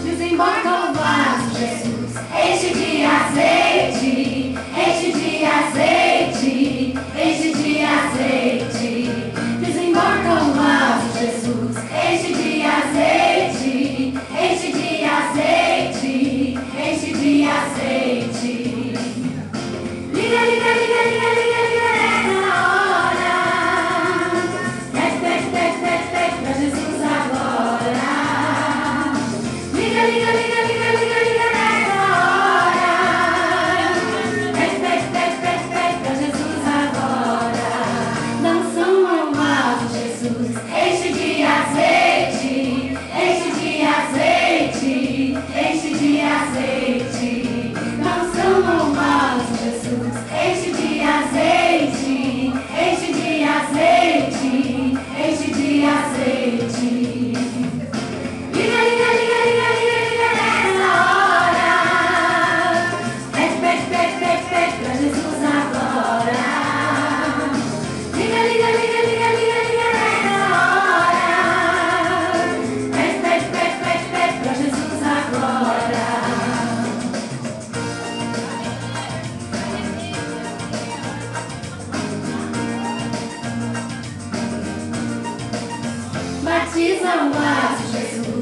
Desembarca o vaso, Jesus, enche de azeite, enche de azeite, enche de azeite. Desembarca o vaso, Jesus, enche de azeite, enche de azeite, enche de azeite. Liga, liga, liga, liga, liga, liga nessa hora. Pede, pede, pede, pede, pede pra Jesus agora. Liga, liga, liga, liga, liga, liga nessa hora. Pede, pede, pede, pede, pede pra Jesus agora. Dançam ao vaso, Jesus, enche de azeite, enche de azeite, enche de azeite. Dançam ao vaso, Jesus, enche de azeite, enche de azeite, enche de azeite. Liga, liga, liga, liga, liga, liga nessa hora. Pede, pede, pede, pede, pede pra Jesus agora. Liga, liga, liga, liga, liga, liga nessa hora. Pede, pede, pede, pede, pede pra Jesus agora. Batiza o vaso, Jesus.